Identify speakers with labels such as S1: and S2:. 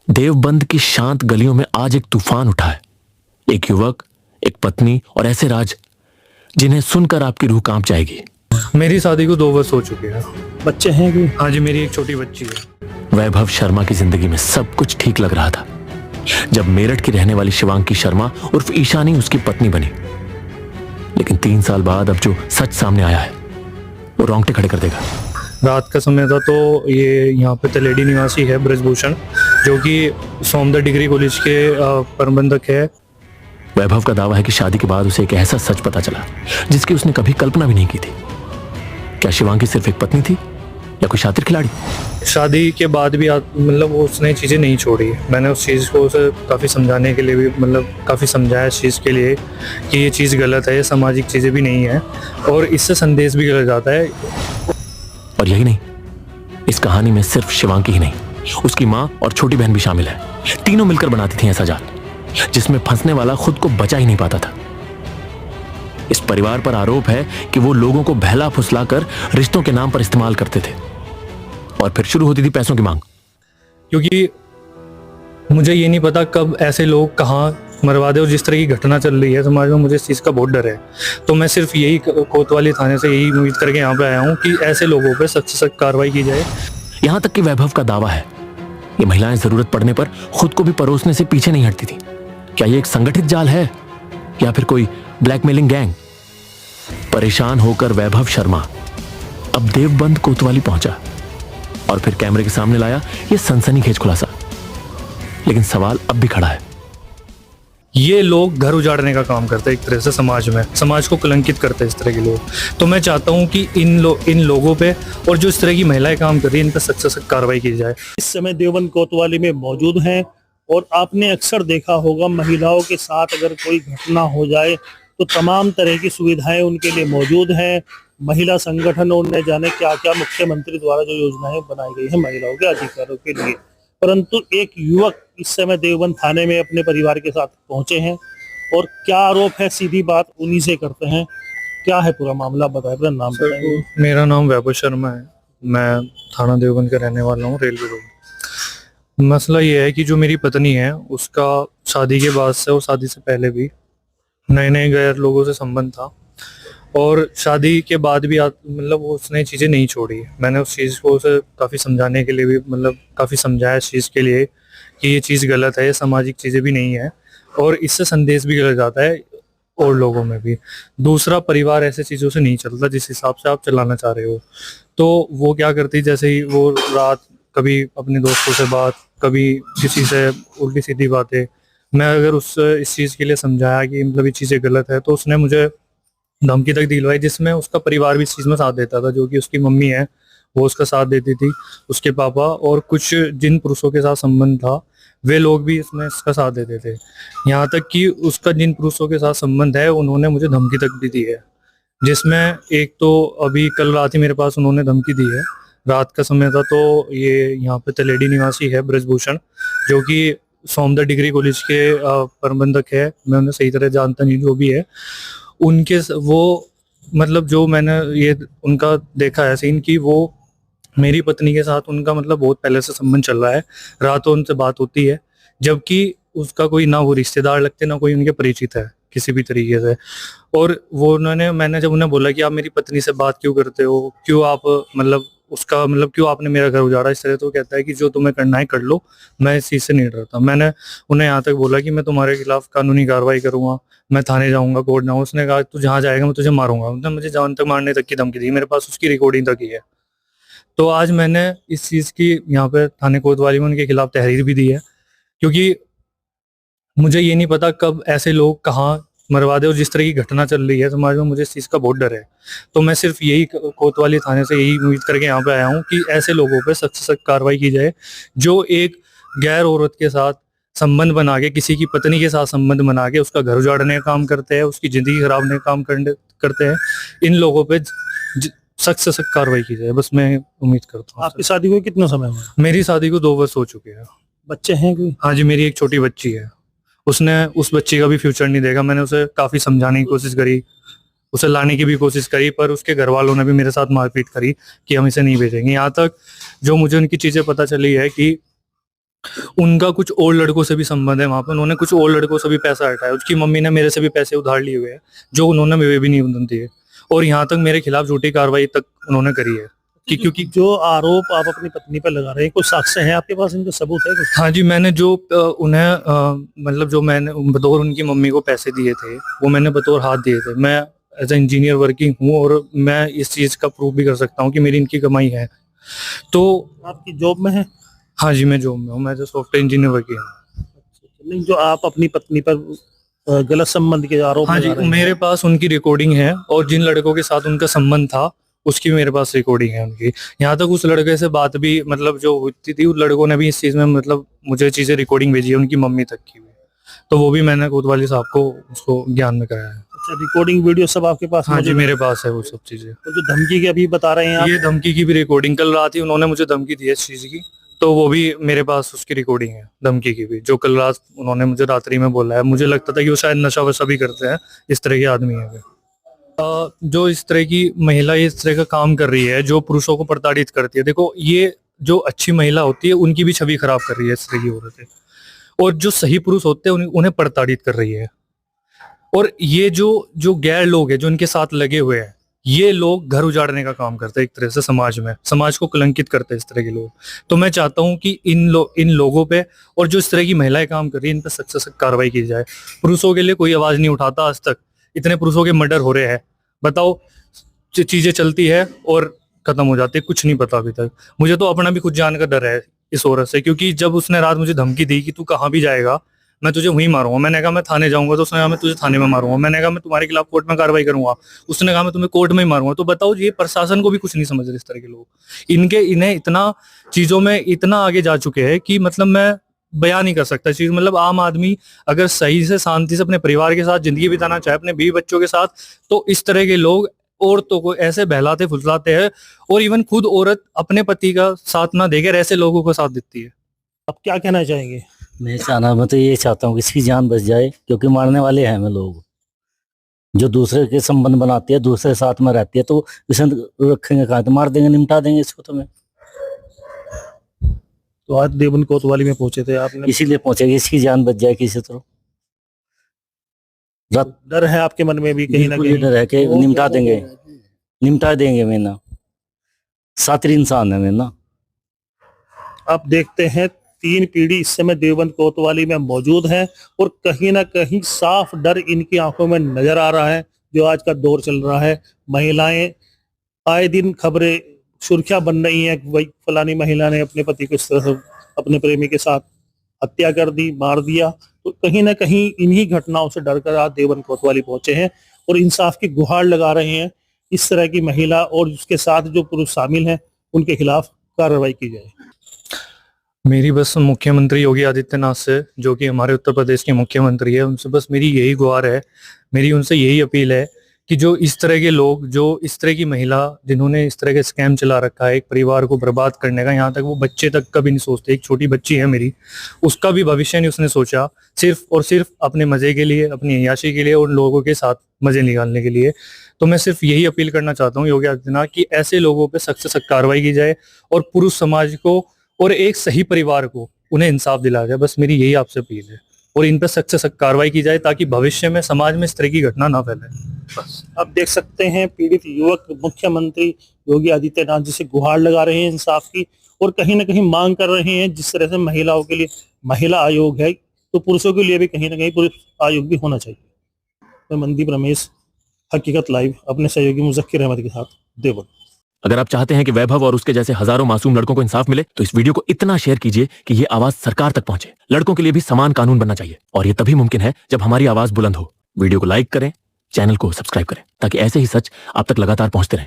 S1: देवबंद की शांत गलियों में आज एक तूफान उठा है। एक युवक, एक पत्नी और ऐसे राज जिन्हें सुनकर आपकी रूह कांप जाएगी।
S2: मेरी शादी को 2 वर्ष हो चुके हैं।
S3: बच्चे हैं कि?
S2: हाँ जी, मेरी एक छोटी बच्ची है।
S1: वैभव शर्मा की जिंदगी में सब कुछ ठीक लग रहा था जब मेरठ की रहने वाली शिवांगी शर्मा उर्फ ईशानी उसकी पत्नी बनी। लेकिन 3 साल बाद अब जो सच सामने आया है वो रोंगटे खड़े कर देगा।
S2: रात का समय था तो ये यहाँ पे तलेडी निवासी है ब्रजभूषण, जो कि सौंदर्य डिग्री कॉलेज के प्रबंधक है।
S1: वैभव का दावा है कि शादी के बाद उसे एक ऐसा सच पता चला जिसकी उसने कभी कल्पना भी नहीं की थी। क्या शिवांगी सिर्फ एक पत्नी थी या कोई शातिर खिलाड़ी?
S2: शादी के बाद भी मतलब उसने चीज़ें नहीं छोड़ी। मैंने उस चीज़ को उसे काफ़ी समझाने के लिए भी काफ़ी समझाया इस चीज़ के लिए कि ये चीज़ गलत है, ये सामाजिक चीज़ें भी नहीं है और इससे संदेश भी गलत जाता है।
S1: और यही नहीं, इस कहानी में सिर्फ शिवांगी ही नहीं, उसकी माँ और छोटी बहन भी शामिल है। तीनों मिलकर बनाती थी ऐसा जाल जिसमें फंसने वाला खुद को बचा ही नहीं पाता था। इस परिवार पर आरोप है कि वो लोगों को बहला फुसलाकर रिश्तों के नाम पर इस्तेमाल करते थे और फिर शुरू होती थी पैसों की मांग।
S2: क्योंकि मुझे ये नहीं पता कब ऐसे लोग कहाँ मरवा दे, और जिस तरह की घटना चल रही है समाज में, मुझे इस चीज़ का बहुत डर है। तो मैं सिर्फ यही कोतवाली थाने से यही उम्मीद करके यहाँ पे आया हूँ कि ऐसे लोगों पे सख्त से सख्त कार्रवाई की जाए।
S1: यहाँ तक कि वैभव का दावा है ये महिलाएं जरूरत पड़ने पर खुद को भी परोसने से पीछे नहीं हटती थी। क्या ये एक संगठित जाल है या फिर कोई ब्लैकमेलिंग गैंग? परेशान होकर वैभव शर्मा अब देवबंद कोतवाली पहुंचा और फिर कैमरे के सामने लाया ये सनसनीखेज खुलासा। लेकिन सवाल अब भी खड़ा है।
S2: ये लोग घर उजाड़ने का काम करते हैं, एक तरह से समाज को कलंकित करते हैं इस तरह के लोग। तो मैं चाहता हूँ कि इन लोगों पे और जो इस तरह की महिलाएं काम कर रही हैं इन पर सख्त से सख्त कार्रवाई की जाए।
S3: इस समय देवबंद कोतवाली में मौजूद हैं और आपने अक्सर देखा होगा महिलाओं के साथ अगर कोई घटना हो जाए तो तमाम तरह की सुविधाएं उनके लिए मौजूद हैं। महिला संगठनों ने जाने क्या क्या मुख्यमंत्री द्वारा जो योजनाएं बनाई गई हैं महिलाओं के अधिकारों के लिए, परंतु एक युवक इस समय देवबंद थाने में अपने परिवार के साथ पहुंचे हैं और क्या आरोप है सीधी बात उन्हीं से करते हैं। क्या है पूरा मामला, बताएं, अपना नाम बताएं।
S2: मेरा नाम वैभव शर्मा है, मैं थाना देवबंद का रहने वाला हूँ, रेलवे रोड। मसला ये है कि जो मेरी पत्नी है उसका शादी के बाद से और शादी से पहले भी नए नए गैर लोगों से संबंध था और शादी के बाद भी वो उसने चीज़ें नहीं छोड़ी। मैंने उस चीज़ को उसे काफ़ी समझाने के लिए भी काफ़ी समझाया इस चीज़ के लिए कि ये चीज़ गलत है, ये सामाजिक चीज़ें भी नहीं है और इससे संदेश भी गलत जाता है और लोगों में भी। दूसरा परिवार ऐसे चीज़ों से नहीं चलता जिस हिसाब से आप चलाना चाह रहे हो। तो वो क्या करती, जैसे ही वो रात कभी अपने दोस्तों से बात, कभी किसी से उल्टी सीधी बातें, मैं अगर इस चीज़ के लिए समझाया कि ये चीज़ें गलत है तो उसने मुझे धमकी तक दिलवाई, जिसमें उसका परिवार भी इस चीज़ में साथ देता था। जो कि उसकी मम्मी है वो उसका साथ देती थी, उसके पापा और कुछ जिन पुरुषों के साथ संबंध था वे लोग भी इसमें इसका साथ देते थे। यहाँ तक कि उसका जिन पुरुषों के साथ संबंध है उन्होंने मुझे धमकी तक भी दी है, जिसमें एक तो अभी कल रात ही मेरे पास उन्होंने धमकी दी है। रात का समय था तो ये यहाँ पे तलेडी निवासी है ब्रजभूषण, जो कि सौंदर्य डिग्री कॉलेज के प्रबंधक है। मैं उन्हें सही तरह जानता नहीं, जो भी है उनके वो जो मैंने ये उनका देखा है सीन की, वो मेरी पत्नी के साथ उनका बहुत पहले से संबंध चल रहा है। रातों उनसे बात होती है, जबकि उसका कोई ना वो रिश्तेदार लगते ना कोई उनके परिचित है किसी भी तरीके से। और वो मैंने जब उन्हें बोला कि आप मेरी पत्नी से बात क्यों करते हो, क्यों आप उसका क्यों आपने मेरा घर उजाड़ा इस तरह, तो कहता है कि जो तुम्हें करना है कर लो, मैं इस चीज़ से नहीं डरता। मैंने उन्हें यहाँ तक बोला कि मैं तुम्हारे खिलाफ कानूनी कार्रवाई करूंगा, मैं थाने जाऊंगा, कोर्ट जाऊंगा। उसने कहा तू जहाँ जाएगा मैं तुझे मारूंगा। उसने मुझे जान तक मारने तक की धमकी दी, मेरे पास उसकी रिकॉर्डिंग तक ही है। तो आज मैंने इस चीज़ की यहाँ पे थाने कोतवाली में उनके खिलाफ तहरीर भी दी है, क्योंकि मुझे ये नहीं पता कब ऐसे लोग कहाँ मरवा दे, और जिस तरह की घटना चल रही है समाज में, मुझे इस चीज़ का बहुत डर है। तो मैं सिर्फ यही कोतवाली थाने से यही उम्मीद करके यहाँ पे आया हूँ कि ऐसे लोगों पे सख्त से सख्त कार्रवाई की जाए जो एक गैर औरत के साथ संबंध बना के, किसी की पत्नी के साथ संबंध बना के उसका घर उजाड़ने का काम करते हैं, उसकी जिंदगी खराब करने का काम करते हैं। इन लोगों पे सख्त से सख्त कार्रवाई की जाए, बस मैं उम्मीद करता हूँ।
S3: आपकी शादी को कितना समय हुआ?
S2: मेरी शादी को 2 वर्ष हो चुके हैं।
S3: बच्चे हैं कि?
S2: हाँ जी, मेरी एक छोटी बच्ची है। उसने उस बच्ची का भी फ्यूचर नहीं देखा। मैंने उसे काफी समझाने की कोशिश करी, उसे लाने की भी कोशिश करी, पर उसके घर वालों ने भी मेरे साथ मारपीट करी कि हम इसे नहीं भेजेंगे। यहाँ तक जो मुझे उनकी चीजें पता चली है कि उनका कुछ और लड़कों से भी संबंध है वहां पर, उन्होंने कुछ और लड़कों से भी पैसा हटाया, उसकी मम्मी ने मेरे से भी पैसे उधार लिए हुए हैं जो उन्होंने मेरे भी नहीं दिए, और यहाँ तक मेरे खिलाफ झूठी कार्रवाई तक उन्होंने करी है कि क्योंकि
S3: जो आरोप आप अपनी पत्नी पर लगा रहे हैं, कुछ साक्ष्य है आपके पास, इनका सबूत है कुछ?
S2: हाँ जी, मैंने जो मतलब जो मैंने बतौर उनकी मम्मी को पैसे दिए थे वो मैंने बतौर हाथ दिए थे। मैं एज ए इंजीनियर वर्किंग हूँ और मैं इस चीज़ का प्रूफ भी कर सकता हूँ कि मेरी इनकी कमाई है। तो
S3: आपकी जॉब में है?
S2: हाँ जी, मैं जॉब में हूँ, मैं as a software engineer working हूँ।
S3: नहीं, जो आप अपनी पत्नी पर गलत संबंध के आरोप
S2: हाँ जी,
S3: लगा रहे हैं।
S2: मेरे पास उनकी रिकॉर्डिंग है और जिन लड़कों के साथ उनका संबंध था उसकी भी मेरे पास रिकॉर्डिंग है उनकी। यहाँ तक उस लड़के से बात भी मतलब जो होती थी, उस लड़कों ने भी इस चीज़ में मतलब मुझे चीज़ें रिकॉर्डिंग भेजी है, उनकी मम्मी तक की भी। तो वो भी मैंने कोतवाली साहब को उसको ज्ञान में कराया है।
S3: अच्छा, रिकॉर्डिंग वीडियो सब आपके पास
S2: हाँ जी,
S3: मौजूद है?
S2: मेरे पास है वो सब चीज़ें।
S3: तो जो धमकी की अभी बता रहे हैं आप,
S2: ये धमकी की भी रिकॉर्डिंग कल रात ही उन्होंने मुझे धमकी दी है इस चीज़ की, तो वो भी मेरे पास उसकी रिकॉर्डिंग है धमकी की भी, जो कल रात उन्होंने मुझे रात्रि में बोला है। मुझे लगता था कि वो शायद नशा वशा भी करते हैं, इस तरह के आदमी है वे। जो इस तरह की महिला इस तरह का काम कर रही है, जो पुरुषों को प्रताड़ित करती है, देखो ये जो अच्छी महिला होती है उनकी भी छवि खराब कर रही है इस तरह की औरतें, और जो सही पुरुष होते हैं उन्हें प्रताड़ित कर रही है। और ये जो गैर लोग हैं जो इनके साथ लगे हुए हैं, ये लोग घर उजाड़ने का काम करते हैं एक तरह से, समाज में समाज को कलंकित करते हैं इस तरह के लोग। तो मैं चाहता हूं कि इन लोगों पे और जो इस तरह की महिलाएं काम कर रही है इन पे सख्त से सख्त कार्रवाई की जाए। पुरुषों के लिए कोई आवाज नहीं उठाता आज तक, इतने पुरुषों के मर्डर हो रहे हैं, बताओ चीजें चलती है और खत्म हो जाती है, कुछ नहीं पता अभी तक। मुझे तो अपना भी कुछ जान का डर है इस औरत से, क्योंकि जब उसने रात मुझे धमकी दी कि तू कहाँ भी जाएगा मैं तुझे वहीं मारूंगा, मैंने कहा मैं थाने जाऊंगा, तो उसने कहा मैं तुझे थाने में मारूंगा, मैंने कहा मैं तुम्हारे खिलाफ कोर्ट में कार्रवाई करूंगा, उसने कहा मैं तुम्हें कोर्ट में ही मारूंगा। तो बताओ, ये प्रशासन को भी कुछ नहीं समझ रहे इस तरह के लोग, इन्हें इतना चीजों में इतना आगे जा चुके हैं कि मतलब मैं बयान नहीं कर सकता चीज। मतलब आम आदमी अगर सही से शांति से अपने परिवार के साथ जिंदगी बिताना चाहे, अपने बीवी बच्चों के साथ, तो इस तरह के लोग औरतों को ऐसे बहलाते फुसलाते हैं, और इवन खुद औरत अपने पति का साथ ना देकर ऐसे लोगों का साथ देती है।
S3: आप क्या कहना चाहेंगे?
S4: मैं तो ये चाहता हूँ कि इसकी जान बच जाए, क्योंकि मारने वाले हैं हमें लोग, जो दूसरे के संबंध बनाती है, दूसरे साथ में रहती है, तो इसे रखेंगे कहाँ, तो मार देंगे, निपटा देंगे इसको। तो मैं
S3: तो आज देवन कोतवाली में पहुंचे थे आपने,
S4: इसीलिए पहुंचेगी, इसकी जान बच जाए किसी तरह। रात
S3: डर है आपके मन में भी कहीं ना
S4: बिल्कुल ये
S3: कहीं?
S4: डर है कि निपटा देंगे मैं ना, सातिर इंसान है मैं ना।
S3: आप देखते हैं 3 पीढ़ी इस समय देवबंद कोतवाली में मौजूद है, और कहीं ना कहीं साफ डर इनकी आंखों में नजर आ रहा है। जो आज का दौर चल रहा है, महिलाएं आए दिन खबरें सुर्खियां बन रही हैं, वही फलानी महिला ने अपने पति को इस तरह से अपने प्रेमी के साथ हत्या कर दी, मार दिया। तो कहीं ना कहीं इन्हीं घटनाओं से डरकर आज देवबंद कोतवाली पहुंचे हैं और इंसाफ की गुहार लगा रहे हैं। इस तरह की महिला और उसके साथ जो पुरुष शामिल हैं उनके खिलाफ कार्रवाई की जाए।
S2: मेरी बस मुख्यमंत्री योगी आदित्यनाथ से, जो कि हमारे उत्तर प्रदेश के मुख्यमंत्री है, उनसे बस मेरी यही गुहार है, मेरी उनसे यही अपील है कि जो इस तरह के लोग, जो इस तरह की महिला जिन्होंने इस तरह के स्कैम चला रखा है एक परिवार को बर्बाद करने का, यहाँ तक वो बच्चे तक कभी नहीं सोचते। एक छोटी बच्ची है मेरी, उसका भी भविष्य नहीं उसने सोचा, सिर्फ और सिर्फ अपने मजे के लिए, अपनी अय्याशी के लिए और लोगों के साथ मजे निकालने के लिए। तो मैं सिर्फ यही अपील करना चाहता हूँ योगी आदित्यनाथ की ऐसे लोगों पर सख्त से सख्त कार्रवाई की जाए और पुरुष समाज को और एक सही परिवार को उन्हें इंसाफ दिलाया जाए। बस मेरी यही आपसे अपील है, और इन पर सख्त से सख्त कार्रवाई की जाए ताकि भविष्य में समाज में इस तरह की घटना ना फैले। बस
S3: आप देख सकते हैं पीड़ित युवक मुख्यमंत्री योगी आदित्यनाथ जी से गुहार लगा रहे हैं इंसाफ की, और कहीं ना कहीं मांग कर रहे हैं जिस तरह से महिलाओं के लिए महिला आयोग है, तो पुरुषों के लिए भी कहीं ना कहीं पुरुष आयोग भी होना चाहिए। मैं मनदीप रमेश, हकीकत लाइव, अपने सहयोगी मुजक्किर अहमद के साथ, देवबंद।
S1: अगर आप चाहते हैं कि वैभव और उसके जैसे हजारों मासूम लड़कों को इंसाफ मिले, तो इस वीडियो को इतना शेयर कीजिए कि ये आवाज सरकार तक पहुंचे। लड़कों के लिए भी समान कानून बनना चाहिए, और ये तभी मुमकिन है जब हमारी आवाज बुलंद हो। वीडियो को लाइक करें, चैनल को सब्सक्राइब करें, ताकि ऐसे ही सच आप तक लगातार पहुंचते रहें।